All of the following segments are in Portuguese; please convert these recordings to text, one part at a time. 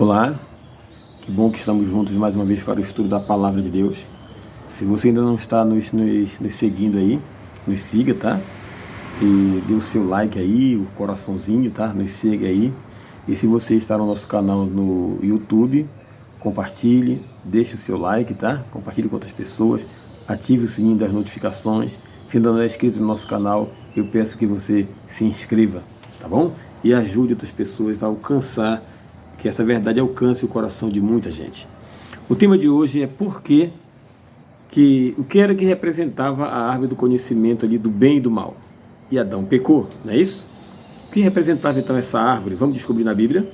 Olá, que bom que estamos juntos mais uma vez para o estudo da Palavra de Deus. Se você ainda não está nos seguindo aí, nos siga, tá? E dê o seu like aí, o coraçãozinho, tá? Nos siga aí. E se você está no nosso canal no YouTube, compartilhe, deixe o seu like, tá? Compartilhe com outras pessoas, ative o sininho das notificações. Se ainda não é inscrito no nosso canal, eu peço que você se inscreva, tá bom? E ajude outras pessoas a alcançar, que essa verdade alcance o coração de muita gente. O tema de hoje é o que era que representava a árvore do conhecimento ali do bem e do mal. E Adão pecou, não é isso? O que representava então essa árvore? Vamos descobrir na Bíblia.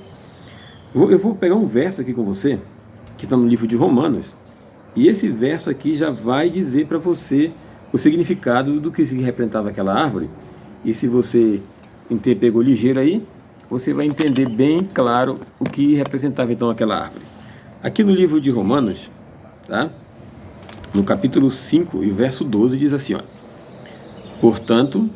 Eu vou pegar um verso aqui com você, que está no livro de Romanos, e esse verso aqui já vai dizer para você o significado do que representava aquela árvore. E se você pegou ligeiro aí, você vai entender bem claro o que representava então aquela árvore. Aqui no livro de Romanos, tá? No capítulo 5 e verso 12 diz assim, ó: portanto,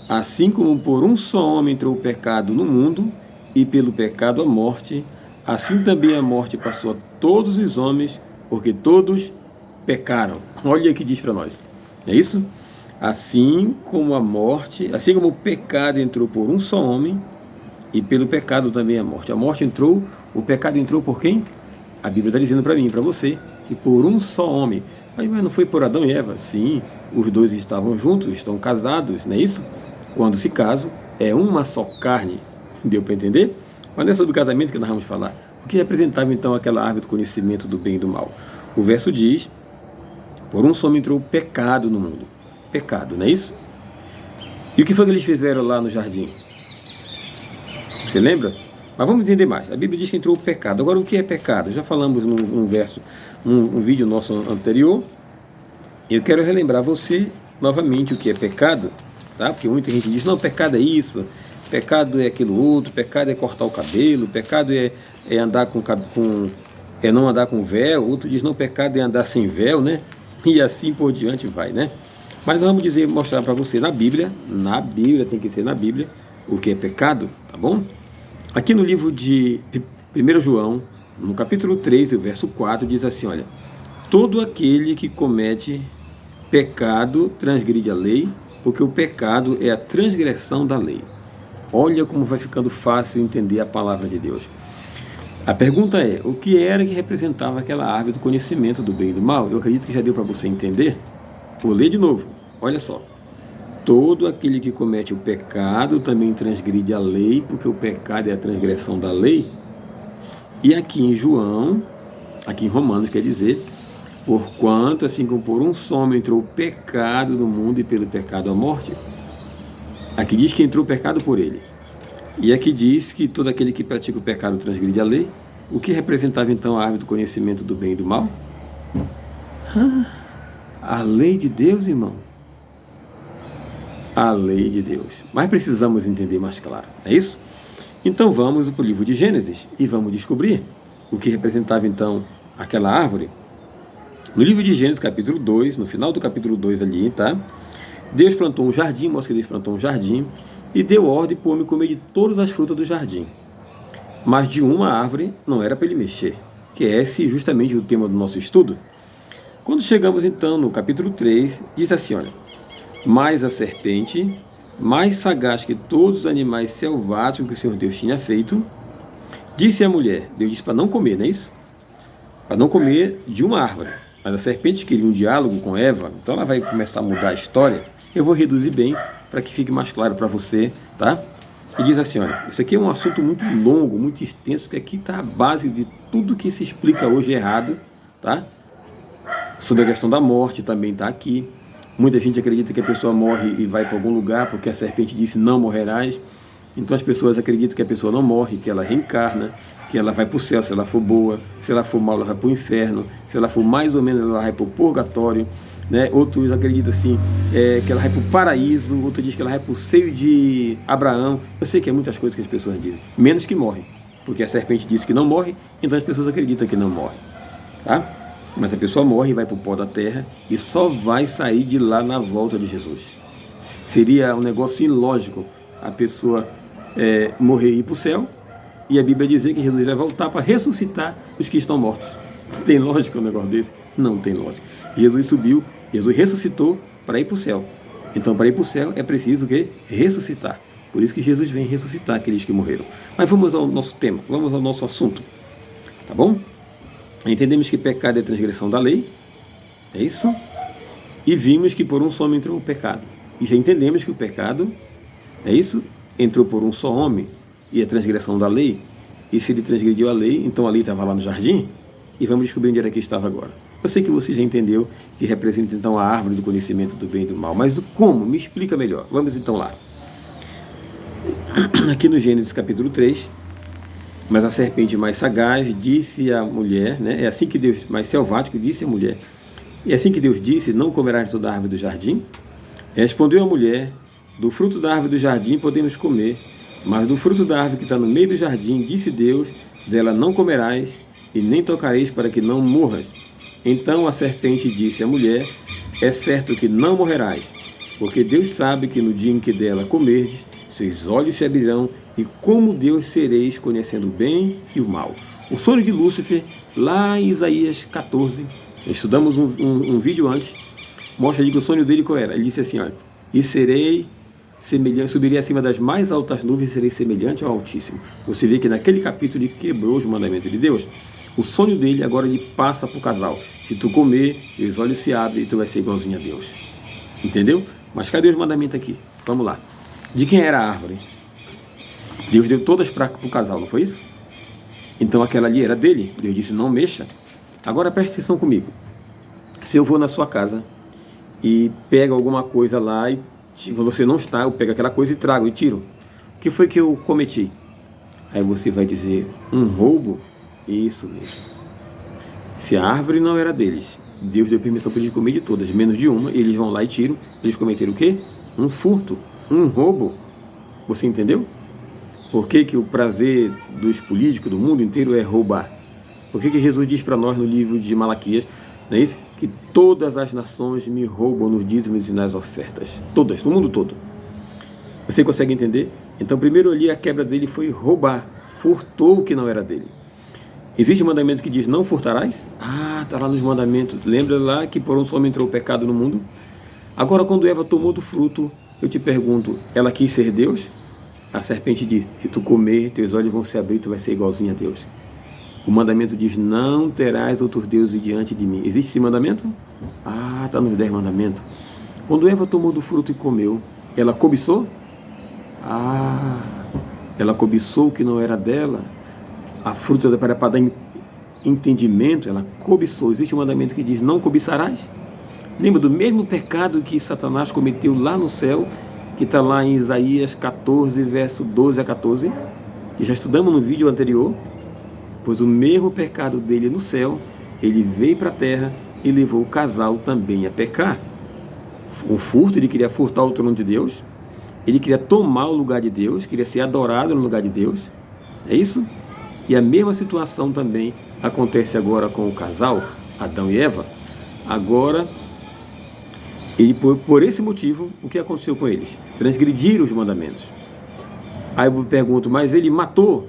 assim como por um só homem entrou o pecado no mundo, e pelo pecado a morte, assim também a morte passou a todos os homens, porque todos pecaram. Olha o que diz para nós. É isso? Assim como o pecado entrou por um só homem, e pelo pecado também a morte. A morte entrou, o pecado entrou por quem? A Bíblia está dizendo para mim e para você que por um só homem. Mas não foi por Adão e Eva? Sim, os dois estavam juntos, estão casados, não é isso? Quando se casam, é uma só carne. Deu para entender? Mas não é sobre o casamento que nós vamos falar. O que representava então aquela árvore do conhecimento do bem e do mal? O verso diz: por um só homem entrou o pecado no mundo. Pecado, não é isso? E o que foi que eles fizeram lá no jardim? Você lembra? Mas vamos entender mais. A Bíblia diz que entrou o pecado. Agora, o que é pecado? Já falamos num vídeo nosso anterior. Eu quero relembrar você novamente o que é pecado, tá? Porque muita gente diz, não, pecado é isso, pecado é aquilo outro, pecado é cortar o cabelo, pecado é andar não andar com véu, outro diz, não, pecado é andar sem véu, né? E assim por diante vai, né? Mas vamos mostrar para você na Bíblia, tem que ser na Bíblia, o que é pecado, tá bom? Aqui no livro de 1 João, no capítulo 3, o verso 4, diz assim, olha: todo aquele que comete pecado transgride a lei, porque o pecado é a transgressão da lei. Olha como vai ficando fácil entender a palavra de Deus. A pergunta é, o que era que representava aquela árvore do conhecimento do bem e do mal? Eu acredito que já deu para você entender. Vou ler de novo, olha só. Todo aquele que comete o pecado também transgride a lei, porque o pecado é a transgressão da lei. E aqui em Romanos, quer dizer, porquanto, assim como por um só homem entrou o pecado no mundo, e pelo pecado a morte. Aqui diz que entrou o pecado por ele. E aqui diz que todo aquele que pratica o pecado transgride a lei. O que representava então a árvore do conhecimento do bem e do mal? A lei de Deus, irmão. A lei de Deus. Mas precisamos entender mais claro, é isso? Então vamos para o livro de Gênesis e vamos descobrir o que representava então aquela árvore. No livro de Gênesis, capítulo 2, no final do capítulo 2 ali, tá? Deus plantou um jardim, mostra que Deus plantou um jardim e deu ordem para o homem comer de todas as frutas do jardim. Mas de uma árvore não era para ele mexer, que é esse justamente o tema do nosso estudo. Quando chegamos então no capítulo 3, diz assim, olha: mas a serpente, mais sagaz que todos os animais selváticos que o Senhor Deus tinha feito, disse à mulher, Deus disse para não comer, não é isso? Para não comer de uma árvore. Mas a serpente queria um diálogo com Eva, então ela vai começar a mudar a história. Eu vou reduzir bem para que fique mais claro para você, tá? E diz assim, olha, isso aqui é um assunto muito longo, muito extenso, que aqui está a base de tudo que se explica hoje errado, tá? Sobre a questão da morte também está aqui. Muita gente acredita que a pessoa morre e vai para algum lugar porque a serpente disse não morrerás. Então as pessoas acreditam que a pessoa não morre, que ela reencarna, que ela vai para o céu se ela for boa, se ela for mal ela vai para o inferno, se ela for mais ou menos ela vai para o purgatório, né? Outros acreditam assim, que ela vai para o paraíso, outros dizem que ela vai para o seio de Abraão. Eu sei que é muitas coisas que as pessoas dizem, menos que morre, porque a serpente disse que não morre, então as pessoas acreditam que não morre, tá? Mas a pessoa morre e vai para o pó da terra e só vai sair de lá na volta de Jesus. Seria um negócio ilógico a pessoa morrer e ir para o céu e a Bíblia dizer que Jesus vai voltar para ressuscitar os que estão mortos. Tem lógica um negócio desse? Não tem lógica. Jesus subiu, Jesus ressuscitou para ir para o céu. Então, para ir para o céu é preciso o quê? Ressuscitar. Por isso que Jesus vem ressuscitar aqueles que morreram. Mas vamos ao nosso tema, vamos ao nosso assunto. Tá bom? Entendemos que pecado é transgressão da lei. É isso? E vimos que por um só homem entrou o pecado. E já entendemos que o pecado, é isso? Entrou por um só homem e a transgressão da lei. E se ele transgrediu a lei, então a lei estava lá no jardim. E vamos descobrir onde era que estava agora. Eu sei que você já entendeu que representa então a árvore do conhecimento do bem e do mal. Mas do como? Me explica melhor. Vamos então lá. Aqui no Gênesis capítulo 3. Mas a serpente mais sagaz disse à mulher, né? É assim que Deus, mais selvático, disse à mulher. E assim que Deus disse, não comerás toda a árvore do jardim? Respondeu a mulher, do fruto da árvore do jardim podemos comer, mas do fruto da árvore que está no meio do jardim, disse Deus, dela não comerás, e nem tocareis para que não morras. Então a serpente disse à mulher, é certo que não morrerás, porque Deus sabe que no dia em que dela comerdes, seus olhos se abrirão, e como Deus sereis, conhecendo o bem e o mal. O sonho de Lúcifer, lá em Isaías 14, estudamos um vídeo antes, mostra ali que o sonho dele qual era. Ele disse assim, olha, e serei semelhante, subirei acima das mais altas nuvens e serei semelhante ao Altíssimo. Você vê que naquele capítulo ele quebrou os mandamentos de Deus. O sonho dele agora ele passa para o casal. Se tu comer, os olhos se abrem e tu vai ser igualzinho a Deus. Entendeu? Mas cadê os mandamentos aqui? Vamos lá. De quem era a árvore? Deus deu todas para o casal, não foi isso? Então aquela ali era dele. Deus disse, não mexa. Agora preste atenção comigo. Se eu vou na sua casa e pego alguma coisa lá e quando você não está, eu pego aquela coisa e trago e tiro. O que foi que eu cometi? Aí você vai dizer, um roubo? Isso mesmo. Se a árvore não era deles, Deus deu permissão para eles comer de todas, menos de uma, e eles vão lá e tiram. Eles cometeram o quê? Um furto, um roubo. Você entendeu? Por que que o prazer dos políticos do mundo inteiro é roubar? Por que que Jesus diz para nós no livro de Malaquias, não é isso? Que todas as nações me roubam nos dízimos e nas ofertas. Todas, no mundo todo. Você consegue entender? Então, primeiro ali a quebra dele foi roubar. Furtou o que não era dele. Existe um mandamento que diz, não furtarás? Ah, está lá nos mandamentos. Lembra lá que por um só homem entrou o pecado no mundo? Agora, quando Eva tomou do fruto, eu te pergunto, ela quis ser Deus? A serpente diz, se tu comer, teus olhos vão se abrir e tu vai ser igualzinho a Deus. O mandamento diz, não terás outros deuses diante de mim. Existe esse mandamento? Ah, está nos 10 mandamentos. Quando Eva tomou do fruto e comeu, ela cobiçou? Ah, ela cobiçou o que não era dela. A fruta para dar entendimento, ela cobiçou. Existe um mandamento que diz, não cobiçarás? Lembra do mesmo pecado que Satanás cometeu lá no céu, que está lá em Isaías 14, verso 12 a 14, que já estudamos no vídeo anterior. Pois o mesmo pecado dele no céu, ele veio para a terra e levou o casal também a pecar. O furto, ele queria furtar o trono de Deus, ele queria tomar o lugar de Deus, queria ser adorado no lugar de Deus. É isso? E a mesma situação também acontece agora com o casal, Adão e Eva. Agora, e por esse motivo, o que aconteceu com eles? Transgrediram os mandamentos. Aí eu pergunto, mas ele matou?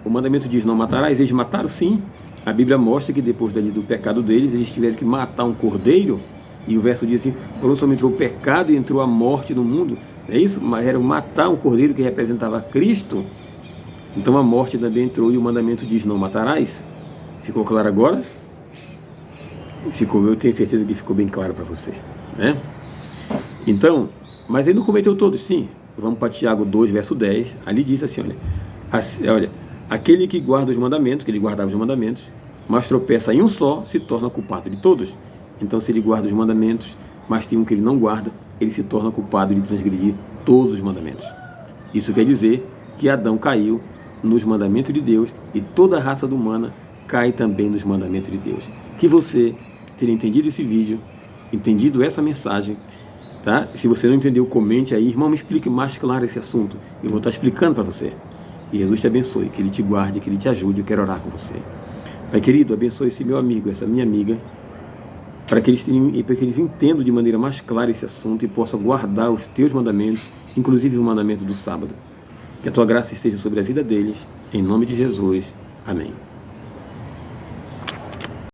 O mandamento diz, não matarás. Eles mataram sim. A Bíblia mostra que depois do pecado deles, eles tiveram que matar um cordeiro. E o verso diz assim, por um só entrou o pecado e entrou a morte no mundo. É isso? Mas era matar um cordeiro que representava Cristo. Então a morte também entrou e o mandamento diz, não matarás. Ficou claro agora? Ficou, eu tenho certeza que ficou bem claro para você, né? Então, mas ele não cometeu todos, sim. Vamos para Tiago 2, verso 10. Ali diz assim, olha, aquele que guarda os mandamentos, que ele guardava os mandamentos, mas tropeça em um só, se torna culpado de todos. Então, se ele guarda os mandamentos, mas tem um que ele não guarda, ele se torna culpado de transgredir todos os mandamentos. Isso quer dizer que Adão caiu nos mandamentos de Deus e toda a raça humana cai também nos mandamentos de Deus. Que você tenha entendido esse vídeo, entendido essa mensagem, tá? Se você não entendeu, comente aí, irmão, me explique mais claro esse assunto. Eu vou estar explicando para você. E Jesus te abençoe, que Ele te guarde, que Ele te ajude. Eu quero orar com você. Pai querido, abençoe esse meu amigo, essa minha amiga, para que eles entendam de maneira mais clara esse assunto e possam guardar os teus mandamentos, inclusive o mandamento do sábado. Que a tua graça esteja sobre a vida deles, Em nome de Jesus. Amém.